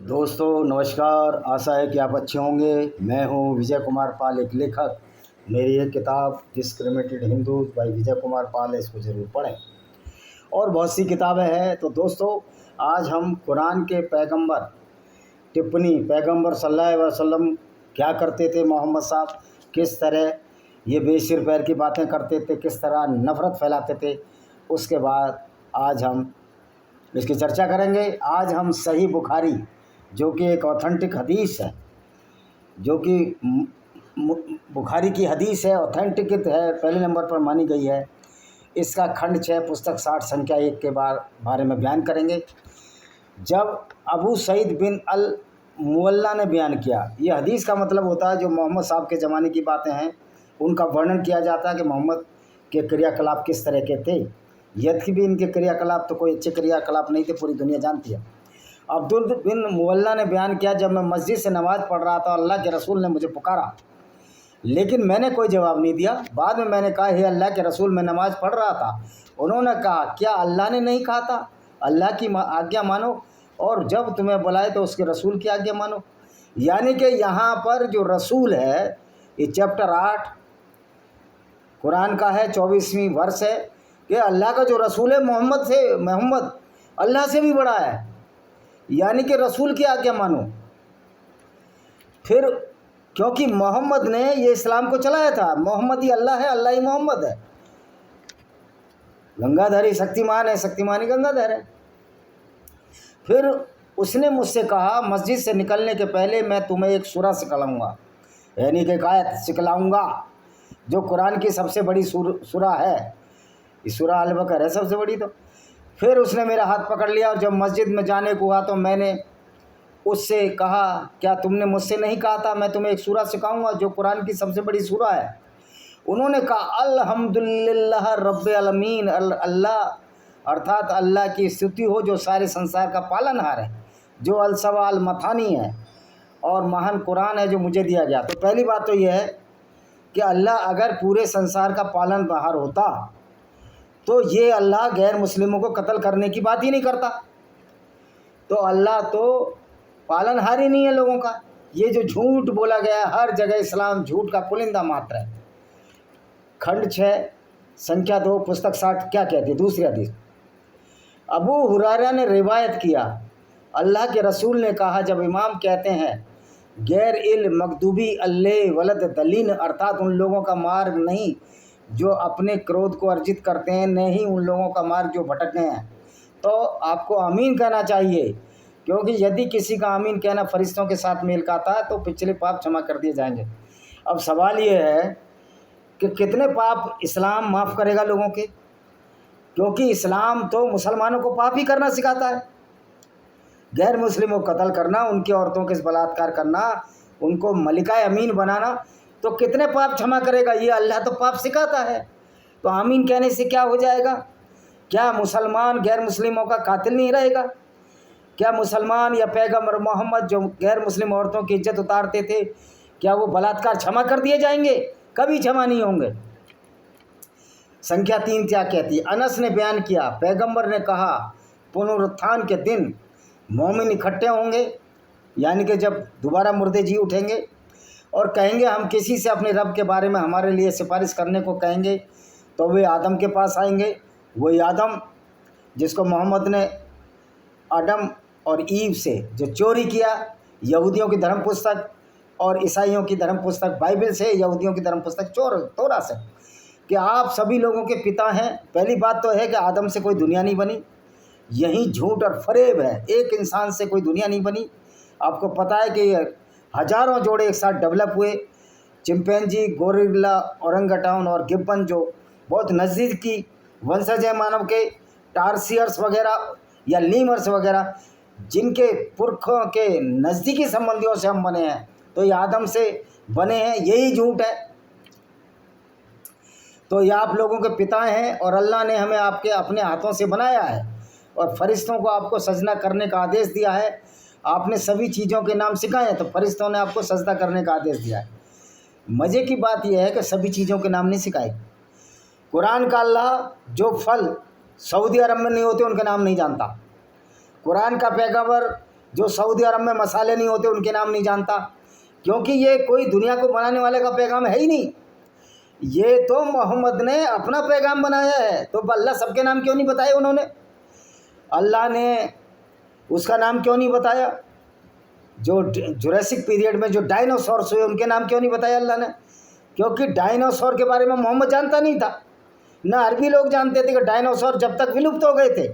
दोस्तों नमस्कार। आशा है कि आप अच्छे होंगे। मैं हूं विजय कुमार पाल, एक लेखक। मेरी एक किताब discriminated Hindus bye Vijay Kumar Pal है, इसको ज़रूर पढ़ें। और बहुत सी किताबें हैं। तो दोस्तों आज हम कुरान के पैगंबर टिप्पणी, पैगंबर सल्लल्लाहु अलैहि वसल्लम क्या करते थे, मोहम्मद साहब किस तरह ये बेसिर पैर की बातें करते थे, किस तरह नफ़रत फैलाते थे, उसके बाद आज हम इसकी चर्चा करेंगे। आज हम सही बुखारी, जो कि एक ऑथेंटिक हदीस है, जो कि बुखारी की हदीस है, ऑथेंटिक है, पहले नंबर पर मानी गई है। इसका खंड 6 पुस्तक 60 संख्या 1 के बारे में बयान करेंगे। जब अबू सईद बिन अल मुअल्ला ने बयान किया, ये हदीस का मतलब होता है जो मोहम्मद साहब के ज़माने की बातें हैं, उनका वर्णन किया जाता है कि मोहम्मद के क्रियाकलाप किस तरह के थे। यद्यपि भी इनके क्रियाकलाप तो कोई अच्छे क्रियाकलाप नहीं थे, पूरी दुनिया जानती है। अब्दुल बिन मुअल्ला ने बयान किया, जब मैं मस्जिद से नमाज़ पढ़ रहा था, अल्लाह के रसूल ने मुझे पुकारा, लेकिन मैंने कोई जवाब नहीं दिया। बाद में मैंने कहा, हे अल्लाह के रसूल, मैं नमाज़ पढ़ रहा था। उन्होंने कहा, क्या अल्लाह ने नहीं कहा था अल्लाह की आज्ञा मानो, और जब तुम्हें बुलाए तो उसके रसूल की आज्ञा मानो। यानी कि यहाँ पर जो रसूल है, ये चैप्टर 8 कुरान का है, 24वीं वर्ष है, कि अल्लाह का जो रसूल है मोहम्मद अल्लाह से भी बड़ा है, यानी कि रसूल की आज्ञा मानो। फिर क्योंकि मोहम्मद ने ये इस्लाम को चलाया था, मोहम्मद ही अल्लाह है, अल्लाह ही मोहम्मद है। गंगाधर ही शक्तिमान है, शक्तिमान ही गंगाधर है। फिर उसने मुझसे कहा, मस्जिद से निकलने के पहले मैं तुम्हें एक सूरा सिखलाऊंगा, यानी कि एक आयत सिखलाऊंगा, जो कुरान की सबसे बड़ी सूरा है। इस सूरा अल बकर है सबसे बड़ी। तो फिर उसने मेरा हाथ पकड़ लिया, और जब मस्जिद में जाने को हुआ तो मैंने उससे कहा, क्या तुमने मुझसे नहीं कहा था मैं तुम्हें एक सूरा सिखाऊंगा जो कुरान की सबसे बड़ी सूरा है। उन्होंने कहा, अल्हम्दुलिल्लाह रब्बिल आलमीन, अल्लाह अर्थात अल्लाह की स्तुति हो जो सारे संसार का पालनहार है, जो अलसवाल मथानी है, और महान कुरान है जो मुझे दिया गया। तो पहली बात तो यह है कि अल्लाह अगर पूरे संसार का पालनहार होता तो ये अल्लाह गैर मुस्लिमों को कत्ल करने की बात ही नहीं करता। तो अल्लाह तो पालनहार ही नहीं है लोगों का। ये जो झूठ बोला गया है हर जगह, इस्लाम झूठ का पुलिंदा मात्र है। खंड 6 संख्या 2 पुस्तक 60 क्या कहती है, दूसरी हदीस। अबू हुरैरा ने रिवायत किया, अल्लाह के रसूल ने कहा, जब इमाम कहते हैं गैर इल मकदूबी अल्ले वलद दलीन, अर्थात उन लोगों का मार्ग नहीं जो अपने क्रोध को अर्जित करते हैं, नहीं उन लोगों का मार्ग जो भटकते हैं, तो आपको आमीन कहना चाहिए, क्योंकि यदि किसी का आमीन कहना फरिश्तों के साथ मेल खाता है तो पिछले पाप क्षमा कर दिए जाएंगे। अब सवाल ये है कि कितने पाप इस्लाम माफ़ करेगा लोगों के, क्योंकि इस्लाम तो मुसलमानों को पाप ही करना सिखाता है, गैर मुस्लिमों को कत्ल करना, उनकी औरतों के बलात्कार करना, उनको मलिका अमीन बनाना। तो कितने पाप क्षमा करेगा, ये अल्लाह तो पाप सिखाता है। तो आमीन कहने से क्या हो जाएगा? क्या मुसलमान गैर मुस्लिमों का कातिल नहीं रहेगा? क्या मुसलमान या पैगंबर मोहम्मद जो गैर मुस्लिम औरतों की इज्जत उतारते थे, क्या वो बलात्कार क्षमा कर दिए जाएंगे? कभी क्षमा नहीं होंगे। संख्या 3 क्या कहती है? अनस ने बयान किया, पैगंबर ने कहा, पुनरुत्थान के दिन मोमिन इकट्ठे होंगे, यानी कि जब दोबारा मुर्दे जी उठेंगे, और कहेंगे हम किसी से अपने रब के बारे में हमारे लिए सिफारिश करने को कहेंगे, तो वे आदम के पास आएंगे। वही आदम जिसको मोहम्मद ने आदम और ईव से जो चोरी किया, यहूदियों की धर्म पुस्तक और ईसाइयों की धर्म पुस्तक बाइबल से, यहूदियों की धर्म पुस्तक तोरा से, कि आप सभी लोगों के पिता हैं। पहली बात तो है कि आदम से कोई दुनिया नहीं बनी, यही झूठ और फरेब है, एक इंसान से कोई दुनिया नहीं बनी। आपको पता है कि हजारों जोड़े एक साथ डेवलप हुए, चिंपैंजी, गोरिल्ला, ओरंगटाउन और गिब्बन, जो बहुत नज़दीकी वंशज है मानव के, टार्सियर्स वगैरह या लीमर्स वगैरह, जिनके पुरखों के नज़दीकी संबंधियों से हम बने हैं, तो ये आदम से बने हैं, यही झूठ है। तो ये आप लोगों के पिता हैं, और अल्लाह ने हमें आपके अपने हाथों से बनाया है, और फरिश्तों को आपको सजदा करने का आदेश दिया है। आपने सभी चीज़ों के नाम सिखाए हैं, तो फरिश्तों ने आपको सजदा करने का आदेश दिया है। मज़े की बात यह है कि सभी चीज़ों के नाम नहीं सिखाए। कुरान का अल्लाह जो फल सऊदी अरब में नहीं होते उनके नाम नहीं जानता। कुरान का पैगंबर जो सऊदी अरब में मसाले नहीं होते उनके नाम नहीं जानता, क्योंकि ये कोई दुनिया को बनाने वाले का पैगाम है ही नहीं। ये तो मोहम्मद ने अपना पैगाम बनाया है। तो अल्लाह सबके नाम क्यों नहीं बताए उन्होंने? अल्लाह ने उसका नाम क्यों नहीं बताया? जो जुरासिक पीरियड में जो डायनासोर्स हुए उनके नाम क्यों नहीं बताया अल्लाह ने? क्योंकि डायनासोर के बारे में मोहम्मद जानता नहीं था, ना अरबी लोग जानते थे कि डायनासोर जब तक विलुप्त हो गए थे।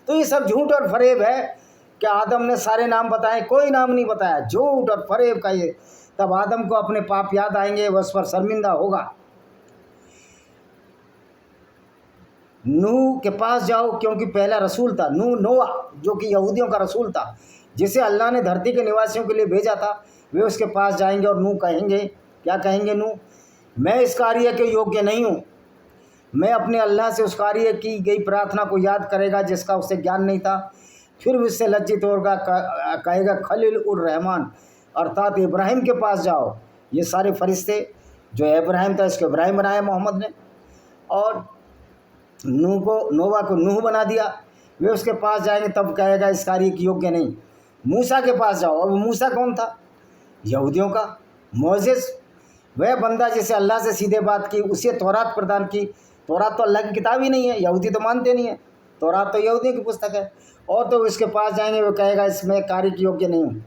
तो ये सब झूठ और फरेब है कि आदम ने सारे नाम बताए, कोई नाम नहीं बताया, झूठ और फरेब का ये। तब आदम को अपने पाप याद आएंगे, वह उस पर शर्मिंदा होगा। नूह के पास जाओ, क्योंकि पहला रसूल था नोआ, जो कि यहूदियों का रसूल था, जिसे अल्लाह ने धरती के निवासियों के लिए भेजा था। वे उसके पास जाएंगे और नूह कहेंगे, क्या कहेंगे नूह? मैं इस कार्य के योग्य नहीं हूँ। मैं अपने अल्लाह से उस कार्य की गई प्रार्थना को याद करेगा जिसका उसे ज्ञान नहीं था। फिर उससे लज्जित होगा, कहेगा खलील उर रहमान, अर्थात इब्राहिम के पास जाओ। ये सारे फरिश्ते जो इब्राहिम था, इसको इब्राहिम बनाया मोहम्मद ने, और नोवा को नूह बना दिया। वे उसके पास जाएंगे, तब कहेगा इस कार्य की योग्य नहीं। मूसा के पास जाओ। अब मूसा कौन था? यहूदियों का मोसेस, वह बंदा जिसे अल्लाह से सीधे बात की, उसे तौरात प्रदान की। तौरात तो अल्लाह की किताब ही नहीं है, यहूदी तो मानते नहीं है। तौरात तो यहूदियों की पुस्तक है। और तो उसके पास जाएंगे, वो कहेगा इसमें कार्य की योग्य नहीं हूँ।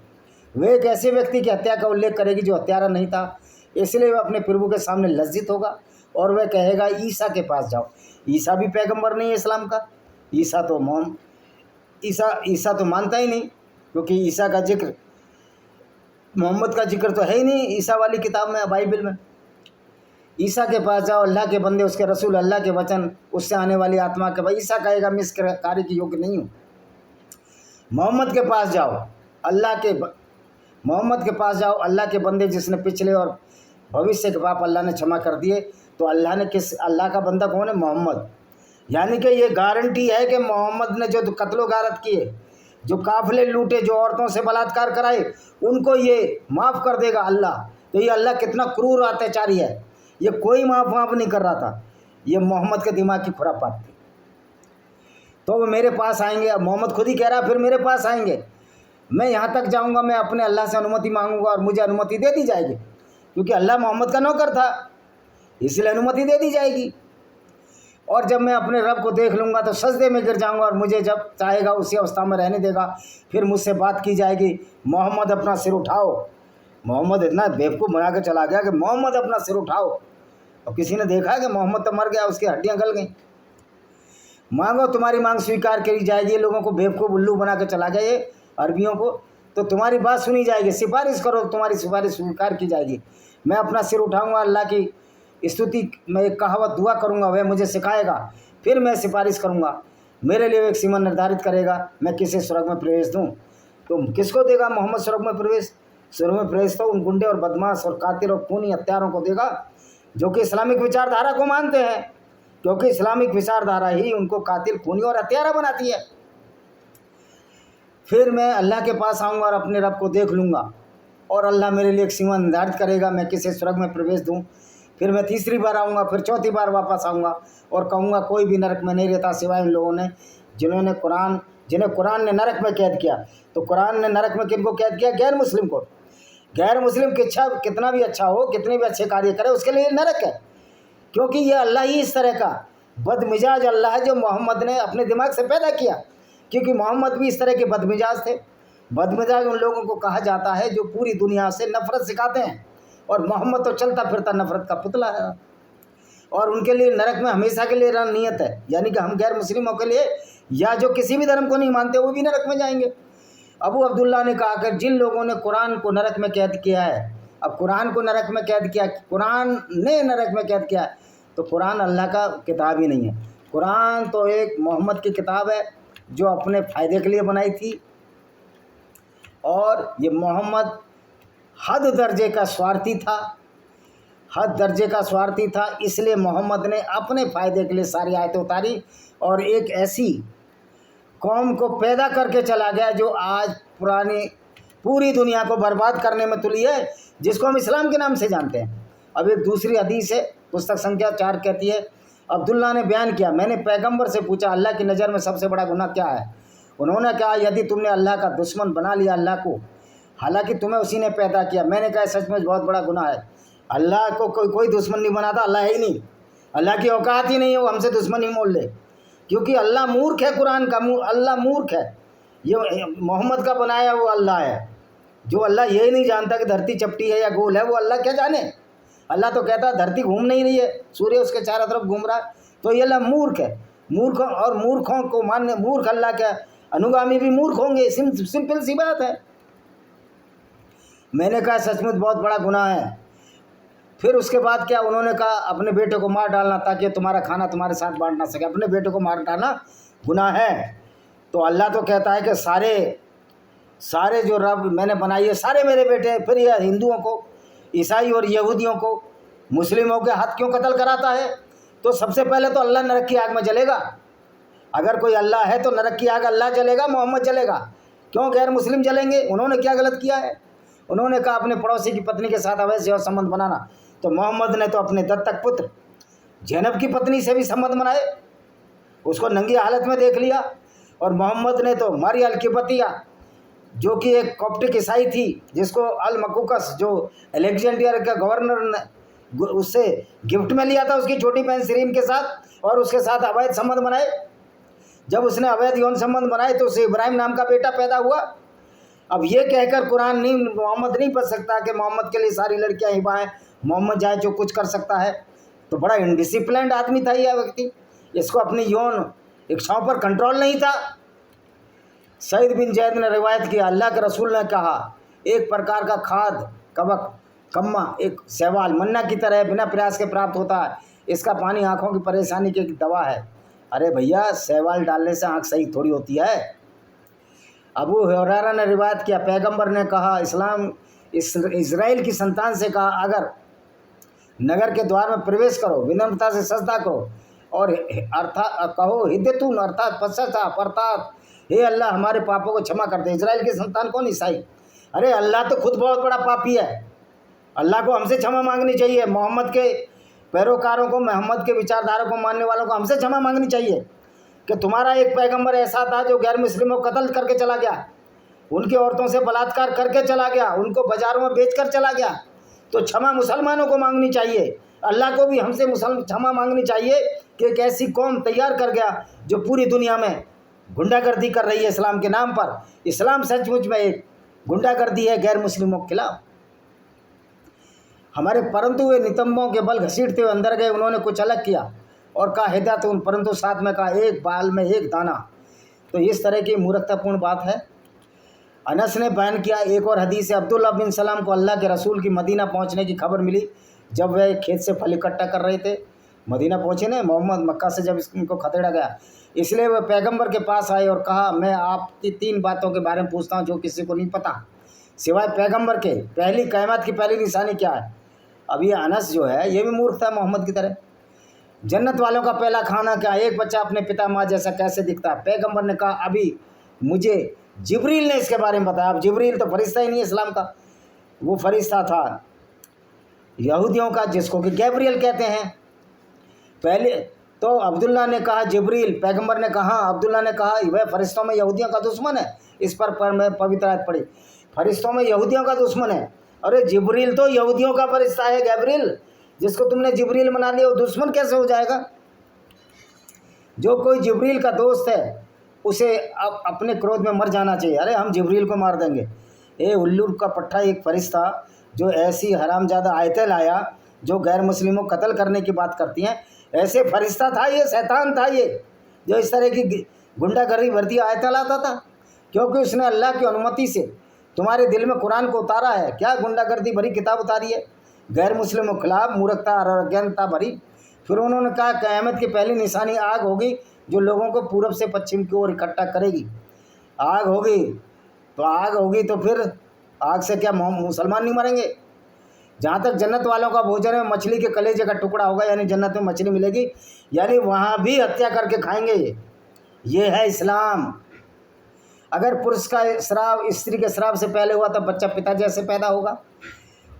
वे एक ऐसे व्यक्ति की हत्या का उल्लेख करेगी जो हत्यारा नहीं था, इसलिए वह अपने प्रभु के सामने लज्जित होगा। और वह कहेगा ईसा के पास जाओ। ईसा भी पैगंबर नहीं है इस्लाम का। ईसा तो मानता ही नहीं, क्योंकि ईसा का जिक्र, मोहम्मद का जिक्र तो है ही नहीं ईसा वाली किताब में, बाइबल में। ईसा के पास जाओ, अल्लाह के बंदे, उसके रसूल, अल्लाह के वचन, उससे आने वाली आत्मा के भाई। ईसा कहेगा मैं इस कार्य की योग्य नहीं हूँ। मोहम्मद के पास जाओ, मोहम्मद के पास जाओ, अल्लाह के बंदे जिसने पिछले और भविष्य के पाप अल्लाह ने क्षमा कर दिए। तो अल्लाह ने अल्लाह का बंदा कौन है? मोहम्मद। यानी कि ये गारंटी है कि मोहम्मद ने जो कत्लो गारत किए, जो काफिले लूटे, जो औरतों से बलात्कार कराए, उनको ये माफ़ कर देगा अल्लाह। तो ये अल्लाह कितना क्रूर अत्याचारी है, ये कोई माफ़ नहीं कर रहा था, ये मोहम्मद के दिमाग की खुरापात थी। तो वो मेरे पास आएंगे। अब मोहम्मद खुद ही कह रहा फिर मेरे पास आएंगे, मैं यहाँ तक जाऊँगा, मैं अपने अल्लाह से अनुमति मांगूंगा और मुझे अनुमति दे दी जाएगी, क्योंकि अल्लाह मोहम्मद का नौकर था, इसलिए अनुमति दे दी जाएगी। और जब मैं अपने रब को देख लूँगा तो सजदे में गिर जाऊँगा, और मुझे जब चाहेगा उसी अवस्था में रहने देगा। फिर मुझसे बात की जाएगी, मोहम्मद अपना सिर उठाओ। मोहम्मद इतना बेवकूफ़ बना के चला गया कि मोहम्मद अपना सिर उठाओ। और किसी ने देखा कि मोहम्मद तो मर गया, उसकी हड्डियाँ गल गई। मांगो तुम्हारी मांग स्वीकार करी जाएगी। लोगों को बेवकूफ़ उल्लू बना के चला गया ये अरबियों को। तो तुम्हारी बात सुनी जाएगी, सिफारिश करो, तुम्हारी सिफारिश स्वीकार की जाएगी। मैं अपना सिर उठाऊँगा, अल्लाह की स्तुति, मैं एक कहावत दुआ करूँगा, वह मुझे सिखाएगा, फिर मैं सिफारिश करूँगा। मेरे लिए एक सीमा निर्धारित करेगा, मैं किसे स्वर्ग में प्रवेश दूँ। तो किसको देगा मोहम्मद स्वर्ग में प्रवेश? स्वर्ग में प्रवेश तो उन गुंडे और बदमाश और कातिल और खूनी हत्यारों को देगा जो कि इस्लामिक विचारधारा को मानते हैं, क्योंकि इस्लामिक विचारधारा ही उनको कातिल, खूनी और हत्यारा बनाती है। फिर मैं अल्लाह के पास आऊँगा और अपने रब को देख लूँगा, और अल्लाह मेरे लिए एक सीमा निर्धारित करेगा, मैं किसे स्वर्ग में प्रवेश दूँ। फिर मैं तीसरी बार आऊँगा, फिर चौथी बार वापस आऊँगा और कहूँगा कोई भी नरक में नहीं रहता सिवाय इन लोगों ने जिन्हें कुरान ने नरक में कैद किया। तो कुरान ने नरक में किनको कैद किया? गैर मुस्लिम को। गैर मुस्लिम की इच्छा कितना भी अच्छा हो, कितने भी अच्छे कार्य करे, उसके लिए नरक है, क्योंकि ये अल्लाह ही इस तरह का बदमिजाज अल्लाह है जो मोहम्मद ने अपने दिमाग से पैदा किया। क्योंकि मोहम्मद भी इस तरह के बदमिजाज थे। बदमिजाज उन लोगों को कहा जाता है जो पूरी दुनिया से नफरत सिखाते हैं, और मोहम्मद तो चलता फिरता नफरत का पुतला है। और उनके लिए नरक में हमेशा के लिए रणनीयत है, यानी कि हम गैर मुस्लिमों के लिए, या जो किसी भी धर्म को नहीं मानते, वो भी नरक में जाएंगे। अबू अब्दुल्ला ने कहा कि जिन लोगों ने कुरान को नरक में कैद किया है, अब कुरान को नरक में कैद किया, कुरान ने नरक में कैद किया, तो कुरान अल्लाह का किताब ही नहीं है। कुरान तो एक मोहम्मद की किताब है जो अपने फ़ायदे के लिए बनाई थी, और ये मोहम्मद हद दर्जे का स्वार्थी था, हद दर्जे का स्वार्थी था। इसलिए मोहम्मद ने अपने फ़ायदे के लिए सारी आयतें उतारी, और एक ऐसी कौम को पैदा करके चला गया जो आज पूरी दुनिया को बर्बाद करने में तुली है, जिसको हम इस्लाम के नाम से जानते हैं। अब एक दूसरी हदीस है, पुस्तक संख्या 4 कहती है, अब्दुल्ला ने बयान किया, मैंने पैगंबर से पूछा अल्लाह की नज़र में सबसे बड़ा गुनाह क्या है? उन्होंने कहा यदि तुमने अल्लाह का दुश्मन बना लिया अल्लाह को, हालांकि तुम्हें उसी ने पैदा किया। मैंने कहा सचमुच बहुत बड़ा गुनाह है। अल्लाह को कोई दुश्मन नहीं बनाता, अल्लाह है ही नहीं, अल्लाह की औकात ही नहीं है वो हमसे दुश्मन ही मोल ले, क्योंकि अल्लाह मूर्ख है। कुरान का अल्लाह मूर्ख है। ये मोहम्मद का बनाया वो अल्लाह है। जो अल्लाह यही नहीं जानता कि धरती चपटी है या गोल है, वो अल्लाह क्या जाने। अल्लाह तो कहता है धरती घूम नहीं रही है, सूर्य उसके चारों तरफ घूम रहा है। तो ये अल्लाह मूर्ख है। मूर्ख और मूर्खों को मानने, मूर्ख अल्लाह के अनुगामी भी मूर्ख होंगे, सिंपल सी बात है। मैंने कहा सचमुच बहुत बड़ा गुनाह है। फिर उसके बाद क्या, उन्होंने कहा अपने बेटे को मार डालना ताकि तुम्हारा खाना तुम्हारे साथ बांट ना सके। अपने बेटे को मार डालना गुनाह है। तो अल्लाह तो कहता है कि सारे जो रब मैंने बनाई है सारे मेरे बेटे हैं। फिर यह हिंदुओं को, ईसाई और यहूदियों को, मुस्लिमों के हाथ क्यों कत्ल कराता है? तो सबसे पहले तो अल्लाह नरक की आग में जलेगा। अगर कोई अल्लाह है तो नरक की आग अल्लाह जलेगा, मोहम्मद जलेगा। क्यों गैर मुस्लिम जलेंगे? उन्होंने क्या गलत किया है? उन्होंने कहा अपने पड़ोसी की पत्नी के साथ अवैध सेवा संबंध बनाना। तो मोहम्मद ने तो अपने दत्तक पुत्र जैनब की पत्नी से भी संबंध बनाए, उसको नंगी हालत में देख लिया। और मोहम्मद ने तो मारिया अल-किबतिया, जो कि एक कॉप्टिक ईसाई थी, जिसको अल मकुकस जो अलेक्जेंड्रिया का गवर्नर ने उससे गिफ्ट में लिया था उसकी छोटी बहन सीरीन के साथ, और उसके साथ अवैध संबंध बनाए। जब उसने अवैध यौन संबंध बनाए तो उसे इब्राहिम नाम का बेटा पैदा हुआ। अब ये कहकर कुरान नहीं, मोहम्मद नहीं पढ़ सकता कि मोहम्मद के लिए सारी लड़कियां हिबा हैं, मोहम्मद चाहे जो कुछ कर सकता है। तो बड़ा इनडिसिप्लिन्ड आदमी था यह व्यक्ति, इसको अपनी यौन इच्छाओं पर कंट्रोल नहीं था। सईद बिन जैद ने रिवायत किया, अल्लाह के रसूल ने कहा एक प्रकार का खाद कबक कम्मा एक शैवाल मन्ना की तरह बिना प्रयास के प्राप्त होता है, इसका पानी आँखों की परेशानी की एक दवा है। अरे भैया, शैवाल डालने से आँख सही थोड़ी होती है। अबू हुरैरा ने रिवायत किया, पैगंबर ने कहा इस्राएल की संतान से कहा अगर नगर के द्वार में प्रवेश करो, विनम्रता से सजदा करो और अर्थात कहो हिद्दतून अर्थात पश्चाताप अर्थात हे अल्लाह हमारे पापों को क्षमा कर दे। इजराइल की संतान कौन? ईसाई। अरे अल्लाह तो खुद बहुत बड़ा पापी है, अल्लाह को हमसे क्षमा मांगनी चाहिए। मोहम्मद के पैरोकारों को, मोहम्मद के विचारधारा को मानने वालों को हमसे क्षमा मांगनी चाहिए कि तुम्हारा एक पैगंबर ऐसा था जो गैर मुस्लिमों को कत्ल करके चला गया, उनकी औरतों से बलात्कार करके चला गया, उनको बाज़ारों में बेच कर चला गया। तो क्षमा मुसलमानों को मांगनी चाहिए, अल्लाह को भी हमसे क्षमा मांगनी चाहिए कि एक ऐसी कौम तैयार कर गया जो पूरी दुनिया में गुंडागर्दी कर रही है इस्लाम के नाम पर। इस्लाम सचमुच में एक गुंडागर्दी है गैर मुस्लिमों के खिलाफ। हमारे परंतु वे नितंबों के बल घसीटते हुए अंदर गए, उन्होंने कुछ अलग किया और कहा हिदायतुन, परंतु साथ में कहा एक बाल में एक दाना। तो इस तरह की मूर्खतापूर्ण बात है। अनस ने बयान किया, एक और हदीस है, अब्दुल्ला बिन सलाम को अल्लाह के रसूल की मदीना पहुंचने की खबर मिली जब वह खेत से फल इकट्ठा कर रहे थे। मदीना पहुंचे ना मोहम्मद, मक्का से जब इनको खदेड़ा गया, इसलिए वह पैगंबर के पास आए और कहा मैं आपकी 3 बातों के बारे में पूछता हूं जो किसी को नहीं पता सिवाय पैगंबर के। पहली, क़यामत की पहली निशानी क्या है? अब ये अनस जो है ये भी मूर्ख था मोहम्मद की तरह। जन्नत वालों का पहला खाना क्या? एक बच्चा अपने पिता माँ जैसा कैसे दिखता है? पैगंबर ने कहा अभी मुझे जिब्रील ने इसके बारे में बताया। अब जिब्रील तो फरिश्ता ही नहीं है इस्लाम का, वो फरिश्ता था यहूदियों का जिसको कि गैब्रियल कहते हैं। पहले तो अब्दुल्ला ने कहा जिब्रील, पैगंबर ने कहा, अब्दुल्ला ने कहा वह फरिश्तों में यहूदियों का दुश्मन है। इस पर मैं पवित्र आयत पढ़ी, फरिश्तों में यहूदियों का दुश्मन है। अरे जिब्रील तो यहूदियों का फरिश्ता है, गैब्रियल जिसको तुमने जिब्रील बना लिया वो दुश्मन कैसे हो जाएगा? जो कोई जिब्रील का दोस्त है उसे अब अपने क्रोध में मर जाना चाहिए। अरे हम जिब्रील को मार देंगे। ए उल्लू का पट्टा एक फरिश्ता जो ऐसी हरामजादा आयतें लाया जो गैर मुस्लिमों को कत्ल करने की बात करती हैं, ऐसे फरिश्ता था ये, शैतान था ये, जो इस तरह की गुंडागर्दी भरती आयतें लाता था, क्योंकि उसने अल्लाह की अनुमति से तुम्हारे दिल में कुरान को उतारा है। क्या गुंडागर्दी भरी किताब उतारी है गैर मुस्लिमों के खिलाफ, मूर्खता और अज्ञानता भरी। फिर उन्होंने कहा क़यामत की पहली निशानी आग होगी जो लोगों को पूरब से पश्चिम की ओर इकट्ठा करेगी। आग होगी तो फिर आग से क्या मुसलमान नहीं मरेंगे? जहाँ तक जन्नत वालों का भोजन है, मछली के कलेजे का टुकड़ा होगा, यानी जन्नत में मछली मिलेगी, यानी वहाँ भी हत्या करके खाएंगे। ये है इस्लाम। अगर पुरुष का श्राप स्त्री के श्राप से पहले हुआ तो बच्चा पिता जैसे पैदा होगा,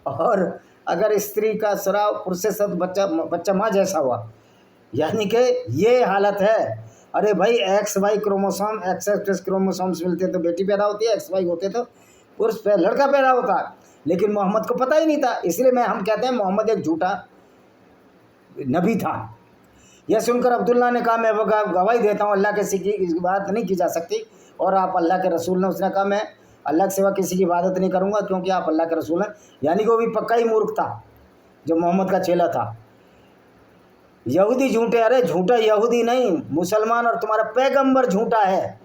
और अगर स्त्री का श्राप पुरुष से बच्चा माँ जैसा हुआ, यानी कि ये हालत है। अरे भाई X Y chromosome, X X chromosomes मिलते तो बेटी पैदा होती है, एक्स वाई होते तो पुरुष लड़का पैदा होता है। लेकिन मोहम्मद को पता ही नहीं था, इसलिए हम कहते हैं मोहम्मद एक झूठा नबी था। यह सुनकर अब्दुल्ला ने कहा, मैं गवाही देता हूँ अल्लाह के की बात नहीं की जा सकती, और आप अल्लाह के रसूल ने। उसने कहा, मैं अल्लाह के सिवा किसी की इबादत नहीं करूँगा क्योंकि आप अल्लाह के रसूल हैं। यानी कि वो भी पक्का ही मूर्ख था जो मोहम्मद का चेला था। यहूदी झूठे, अरे झूठा यहूदी नहीं, मुसलमान और तुम्हारा पैगंबर झूठा है।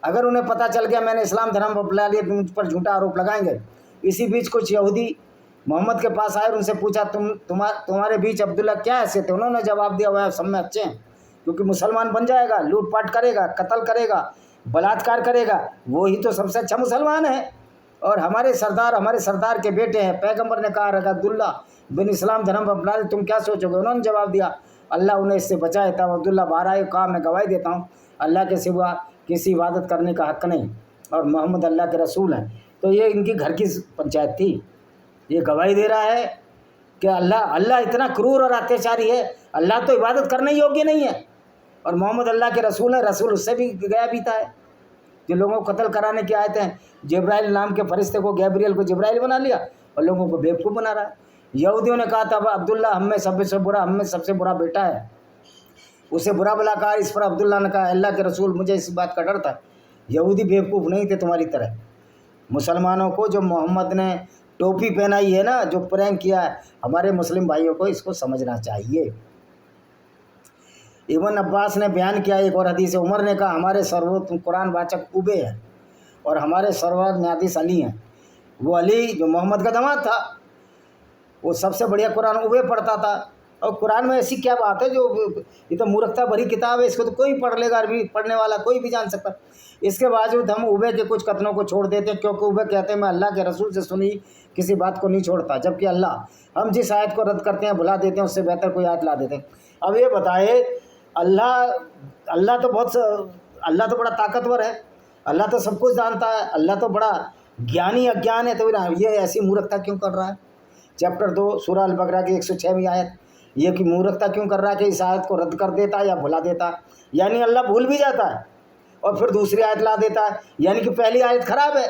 अगर उन्हें पता चल गया मैंने इस्लाम धर्म अपना लिया तो मुझ पर झूठा आरोप लगाएंगे। इसी बीच कुछ यहूदी मोहम्मद के पास आए और उनसे पूछा, तुम्हारे बीच अब्दुल्ला क्या ऐसे थे? उन्होंने जवाब दिया, वह सब में अच्छे हैं, क्योंकि मुसलमान बन जाएगा, लूटपाट करेगा, कत्ल करेगा, बलात्कार करेगा, वो ही तो सबसे अच्छा मुसलमान है, और हमारे सरदार के बेटे हैं। पैगंबर ने कहा, अब्दुल्ला बिन इस्लाम धर्म अपना ले, तुम क्या सोचोगे? उन्होंने जवाब दिया, अल्लाह उन्हें इससे बचाए। तब अब्दुल्ला बाहर आए, कहा, मैं गवाही देता हूँ अल्लाह के सिवा किसी इबादत करने का हक़ नहीं, और मोहम्मद अल्लाह के रसूल हैं। तो ये इनकी घर की पंचायत थी। ये गवाही दे रहा है कि अल्लाह इतना क्रूर और अत्याचारी है, अल्लाह तो इबादत करने योग्य नहीं है, और मोहम्मद अल्लाह के रसूल है, रसूल उससे भी गया बीता है। जो लोगों को कत्ल कराने की आयत हैं, जिब्राइल नाम के फरिश्ते को, गैब्रियल को जिब्राइल बना लिया और लोगों को बेवकूफ़ बना रहा है। यहूदियों ने कहा था, अब्दुल्ला हम में सबसे बुरा बेटा है, उसे बुरा भला कहा। इस पर अब्दुल्ला ने कहा, अल्लाह के रसूल मुझे इस बात का डर था। यहूदी बेवकूफ़ नहीं थे तुम्हारी तरह। मुसलमानों को जो मोहम्मद ने टोपी पहनाई है ना, जो प्रैंक किया है, हमारे मुस्लिम भाइयों को इसको समझना चाहिए। इब्न अब्बास ने बयान किया एक और हदीस, उमर ने कहा, हमारे सर्वोत्तम कुरान वाचक उबे हैं और हमारे सर्वोत्तम न्यायाधीश अली हैं। वो अली जो मोहम्मद का दामाद था, वो सबसे बढ़िया कुरान उबे पढ़ता था। और कुरान में ऐसी क्या बात है जो, ये तो मूर्खता भरी किताब है, इसको तो कोई पढ़ लेगा, अरबी पढ़ने वाला कोई भी जान सकता। इसके बावजूद हम उबे के कुछ कथनों को छोड़ देते हैं, क्योंकि उबे कहते हैं मैं अल्लाह के रसूल से सुनी किसी बात को नहीं छोड़ता, जबकि अल्लाह हम जिस आयत को रद्द करते हैं, भुला देते हैं, उससे बेहतर कोई आयत ला देते हैं। अब ये बताए, अल्लाह तो बड़ा ताकतवर है, अल्लाह तो सब कुछ जानता है, अल्लाह तो बड़ा ज्ञानी अज्ञान है, तो ये ऐसी मूर्खता क्यों कर रहा है? चैप्टर 2 सूरह अल-बकरा की 106वीं आयत, ये कि मूर्खता क्यों कर रहा है कि इस आयत को रद्द कर देता है या भुला देता है। यानी अल्लाह भूल भी जाता है और फिर दूसरी आयत ला देता है, यानी कि पहली आयत ख़राब है।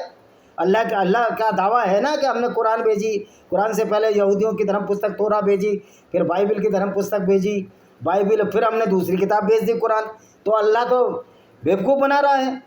अल्लाह का दावा है ना कि हमने कुरान भेजी, कुरान से पहले यहूदियों की धर्म पुस्तक तोरा भेजी, फिर बाइबिल की धर्म पुस्तक भेजी बाइबिल, फिर हमने दूसरी किताब भेज दी कुरान। तो अल्लाह तो बेवकूफ़ बना रहा है,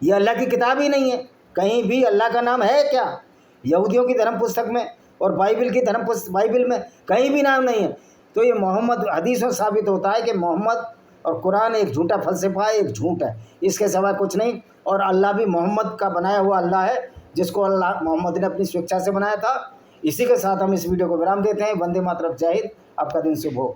ये अल्लाह की किताब ही नहीं है। कहीं भी अल्लाह का नाम है क्या? यहूदियों की धर्म पुस्तक में और बाइबिल की धर्म पुस्तक, बाइबिल में कहीं भी नाम नहीं है। तो ये मोहम्मद, हदीसों साबित होता है कि मोहम्मद और कुरान एक झूठा फ़लसफ़ा है, एक झूठ है, इसके सिवा कुछ नहीं। और अल्लाह भी मोहम्मद का बनाया हुआ अल्लाह है, जिसको अल्लाह मोहम्मद ने अपनी स्वेच्छा से बनाया था। इसी के साथ हम इस वीडियो को विराम देते हैं। वंदे मातरम, जय हिंद, आपका दिन शुभ हो।